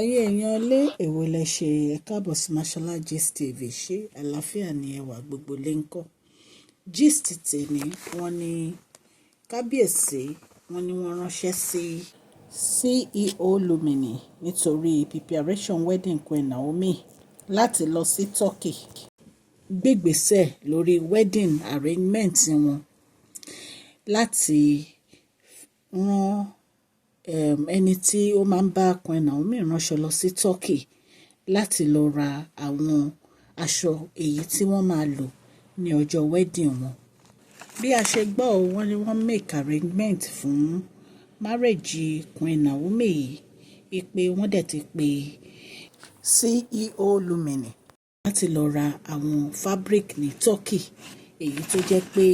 Ẹ̀yin èèyàn ilé èwo lẹ ṣe ẹ káàbọ̀ sí Mashola Gist TV. Ṣé àlàáfíà ni ẹwà gbogbo lè ń kọ́? Gist tèmi wọ́n ní Kábíyèsí wọ́n ní wọ́n ránṣẹ́ sí Ceolumminee nítorí preparation wedding Queen Naomi láti lọ sí Turkey gbégbèsè lórí wedding arrangement wọn láti rán ẹni tí ó máa ń bá Queen Naomi ránṣọ lọ sí Turkey láti lọ ra àwọn aṣọ èyí tí wọ́n máa lò ní ọjọ́ wedding wọn. Bí a ṣe gbọ́ wọ́n ní wọ́n make arrangement fún marriage Queen Naomi yìí, ìpè wọ́n dẹ̀ ti pè Ceolumminee láti lọ ra àwọn fabric ní Turkey èyí tó jẹ́ pé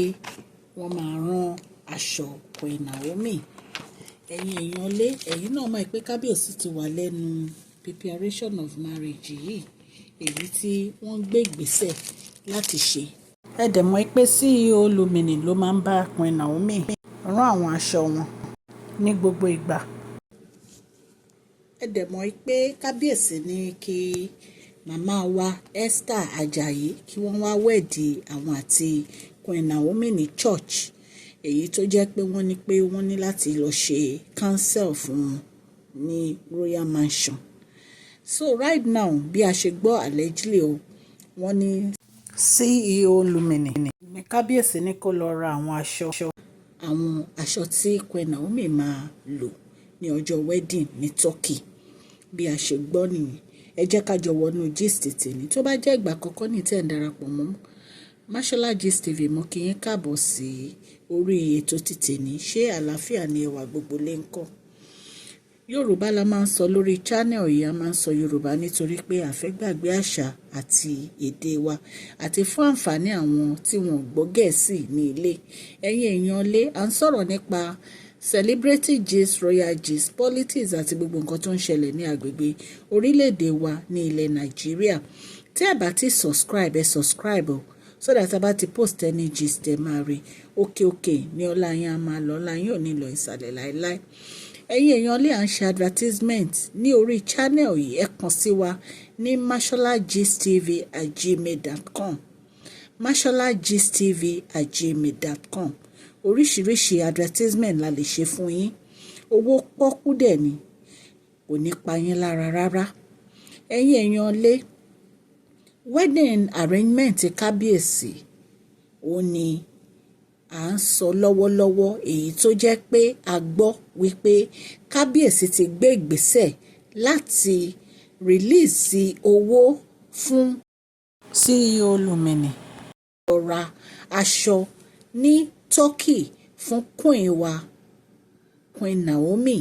wọ́n máa rán aṣọ Queen Naomi. Ẹ̀yin èèyàn lé ẹ̀yin náà mọ̀ pé Kábíyèsí ti wà lẹ́nu preparation of marriage yìí èyí tí wọ́n gbé ìgbésẹ̀ láti ṣe. Ẹ dẹ̀ mọ̀ pé Ceolumminee ló máa ń bá Queen Naomi rán àwọn aṣọ wọn ní gbogbo ìgbà. Ẹ dẹ̀ mọ̀ pé Kábíyèsí ní kí màmá wa Esther Ajayi kí wọ́n wá wẹ̀dì àwọn àti Queen Naomi ní church èyí tó jẹ́ pé wọ́n ní láti lọ ṣe cancel fún wọn ní Royal Mansion. So right now bí a ṣe gbọ́ allegedly wọ́n ní Ceolumminee ní Kábíyèsí ní kó lọ ra àwọn aṣọ tí Queen Naomi máa lò ní ọjọ́ wedding ní Turkey. Bí a ṣe gbọ́ nìyẹn, ẹ jẹ́ ká jọ wọnú gist tèmi. Tó bá jẹ́ ìgbà àkọ́kọ́ ní tẹ́ ń darapọ̀ mọ́ Mashola Gist TV, mo kí yín káàbọ̀ sí orí ètò títèmi. Ṣé àlàáfíà ni ẹwà gbogbo lè ń kọ́? Yorùbá la máa ń sọ lórí channel yìí, a máa ń sọ Yorùbá nítorí pé a fẹ́ gbàgbé àṣà àti èdè wa àti fún àǹfààní àwọn tí wọn gbọ́ Gẹ̀ẹ́sì ní ilé. Ẹ̀yin èèyàn lé à ń sọ̀rọ̀ nípa celebrity gist, royal gist, politics àti gbogbo nǹkan tó ń ṣẹlẹ̀ ní agbègbè orílẹ̀-èdè wa ní ilẹ̀ Nàìjíríà. Tí ẹ bá ti subscribe, ẹ subscribe so that a bá ti post any gist ẹ máa rí òkè ní ọlá yín á máa lọ, ọlá yín ò ní lọ ìsàlẹ̀ láéláé. Ẹ̀yin èèyàn lè à ń ṣe advertisement ní orí channel yìí, ẹ kàn sí wa ní masholagistv@gmail.com masholagistv@gmail.com. Oríṣiríṣi advertisement la lè ṣe fún yín, owó pọ́kú dẹ̀ ni, kò ní pa yín lára rárá. Ẹ̀yin èèyàn lé wedding arrangement Kábíyèsí ó ní à ń sọ lọ́wọ́lọ́wọ́ èyí tó jẹ́ pé a gbọ́ wípé Kábíyèsí ti gbé ìgbésẹ̀ láti release owó fún Ceolumminee lọ ra aṣọ ní Turkey fún queen wa Queen Naomi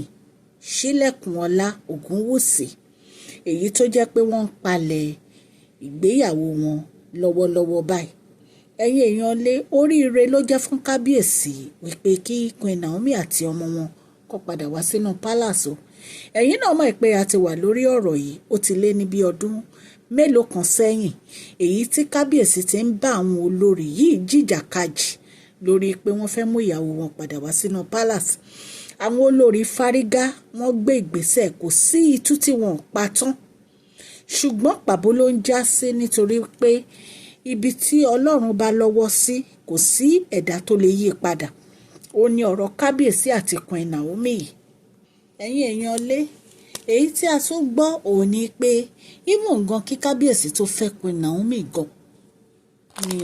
Sílẹ̀kùnọlá Ògúnwùsì èyí tó jẹ́ pé wọ́n ń palẹ̀ ìgbéyàwó wọn lọ́wọ́lọ́wọ́ báyìí. Ẹ̀yin èèyàn lé oríire ló jẹ́ fún Kábíyèsí wípé kí Queen Naomi àti ọmọ wọn kó padà wá sínú palace. Ẹ̀yin náà mọ̀ pé a ti wà lórí ọ̀rọ̀ yìí ó ti lé ní bí ọdún mélòó kan sẹ́yìn èyí tí Kábíyèsí ti ń bá àwọn olórí yìí jìjàkadì lórí pé wọ́n fẹ́ mú ìyàwó wọn padà wá sínú palace. Àwọn olórí fárígá wọ́n gbé ìgbésẹ̀, kò sí itú tí wọ́n pa tán, ṣùgbọ́n pàbó ló ń já sí nítorí pé ibi tí Ọlọ́run bá lọ́wọ́ sí kò sí ẹ̀dá tó lè yí padà. Ó ní ọ̀rọ̀ Kábíyèsí àti Queen Naomi yìí. Ẹ̀yin èèyàn lé èyí tí a tún gbọ́ òun ni pé even gan kí Kábíyèsí tó fẹ́ Queen Naomi gan ni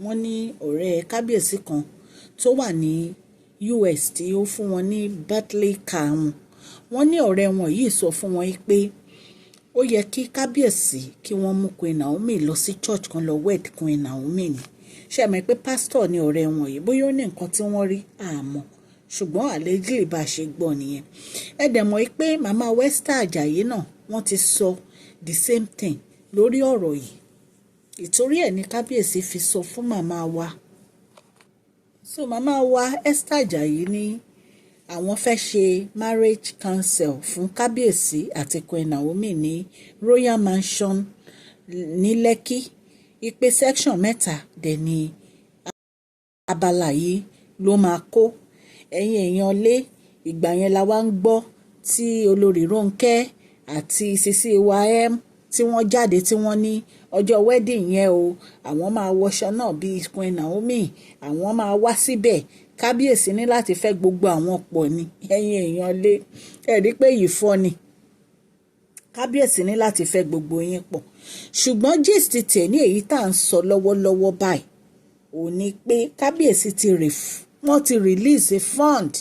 wọ́n ní ọ̀rẹ́ Kábíyèsí kan tó wà ní US tí ó fún wọn ní birthday car wọn. Wọ́n ní ọ̀rẹ́ wọn yìí sọ fún wọn pé ó yẹ kí Kábíyèsí kí wọ́n mú Queen Naomi lọ sí church kan lọ wed Queen Naomi ni. Ṣé ẹ mọ̀ pé pastor ni ọ̀rẹ́ wọn yìí, bóyá ó ní nǹkan tí wọ́n rí àmọ́, ṣùgbọ́n allegedly bá ṣe gbọ́ nìyẹn. Ẹ dẹ̀ mọ̀ pé màmá Esther Ajayi náà wọ́n ti sọ the same thing lórí ọ̀rọ̀ yìí. Ìtorí ẹ̀ ni Kábíyèsí fi sọ fún màmá wa. So màmá wa Esther Ajayi ní àwọn fẹ́ ṣe marriage council fún Kábíyèsí àti Queen Naomi ní Royal Mansion ní Lekki. Ìpè section 3 dẹ̀ ni abala yìí ló máa kó. Ẹ̀yin èèyàn lé ìgbà yẹn la wá ń gbọ́ tí olórí Rónkẹ́ àti Sisi Wayem tí wọ́n jáde tí wọ́n ní ọjọ́ wedding yẹn o àwọn máa wọṣọ náà bíi Queen Naomi, àwọn máa wá síbẹ̀. Kábíyèsí ní láti fẹ́ gbogbo àwọn pọ̀ ni. Ẹ̀yin èèyàn lé rí pé yìí fọ́ ni. Kábíyèsí ní láti fẹ́ gbogbo yín pọ̀. Ṣùgbọ́n gist tẹ̀ ní èyí tá à ń sọ lọ́wọ́lọ́wọ́ báyìí ò ní pé Kábíyèsí wọ́n ti release fund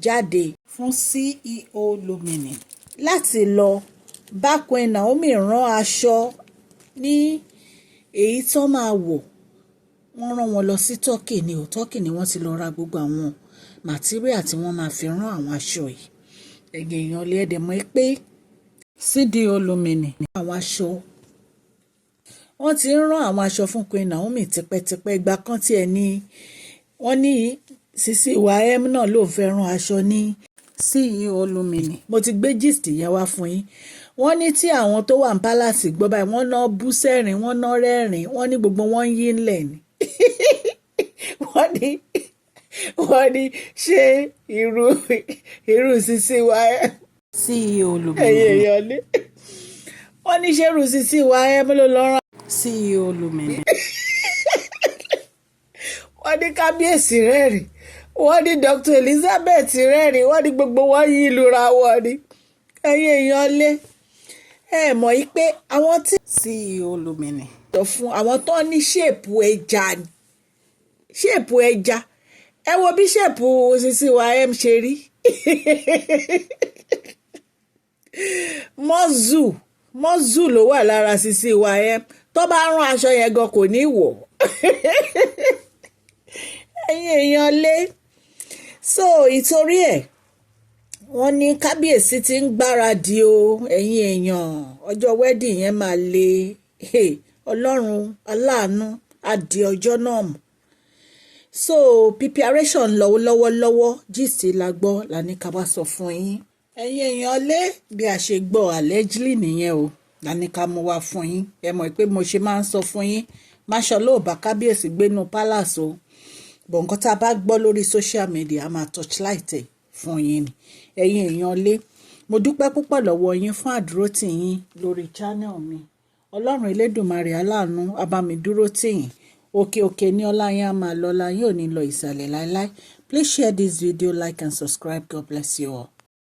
jáde fún CEO Lumini láti lọ bá Queen Naomi rán aṣọ ní èyí tó máa wọ̀. Wọ́n rán wọn lọ sí Turkey ni Turkey ni wọ́n ti lọ ra gbogbo àwọn material tí wọ́n máa fi rán àwọn aṣọ yìí. Ẹ̀yin èèyàn lè ẹ̀dẹ̀ mọ̀ pé CEO Lumini àwọn aṣọ wọ́n ti ń rán àwọn aṣọ fún Queen Naomi tipẹ́tipẹ́. Ìgbà kan tí ẹ ní wọ́n ní Sisi Wayem náà ló fẹ́ rán aṣọ ní CEO Lumini. Mo ti gbé gist yẹn wá fún yín. Wọ́n ní tí àwọn tó wà ní palace gbọ́ báyìí wọ́n ná bú sẹ́rìn wọ́n ná rẹ́rìn wọ́n ní gbogbo wọn yí ńlẹ̀ ni. wọ́n ní ṣé irú Sisi Wayem CEO Lumini. Ẹ̀yẹ̀ ní wọ́n ní ṣé irú Sisi Wayem ló lọ rán CEO Lumini. Wọ́n ní Kábíyèsí rẹ́rìn wọ́n ní Dr. Elizabeth rẹ́rìn wọ́n ní gbogbo wọn yí ìlú ra wọn ni. Ẹ̀yin èèyàn lé mọ̀ yí pé àwọn tí CEO Lumini sọ fún àwọn tó ní ṣèpù ẹja ni ṣèpù ẹja ẹ wo bí ṣèpù Sisi Wayem ṣe rí. mọ́zù ló wà lára Sisi Wayem tó bá rán aṣọ yẹn gan kò ní wọ̀. Ẹ̀yin èèyàn lé so ìtorí ẹ̀ wọ́n ní Kábíyèsí ti ń gbáradì o. Ẹ̀yin èèyàn ọjọ́ wedding yẹn máa le. Ọlọ́run aláàánú á di ọjọ́ náà mú. So preparation lọ́wọ́lọ́wọ́ gist la gbọ́ la ní ká wá sọ fún yín. Ẹ̀yin èèyàn lé bí a ṣe gbọ́ allegedly nìyẹn o la ní ká mú wá fún yín. Ẹ mọ̀ pé mo ṣe máa ń sọ fún yín máṣọ ló bá Kábíyèsí gbénú palace o. Bọ̀ nǹkan tá a bá gbọ́ lórí social media a máa touchlight ẹ̀ fún yín ni. Ẹ̀yin èèyàn lé mo dúpẹ́ púpọ̀ lọ́wọ́ yín fún àdúrótì yín lórí channel mi. Ọlọ́run Elédùmarè aláàánú á bá mi dúró tì yín. Òkè ní ọlá yín á máa lọ, ọlá yín ò ní lọ ìsàlẹ̀ láéláé. Please share this video, like and subscribe. God bless you all.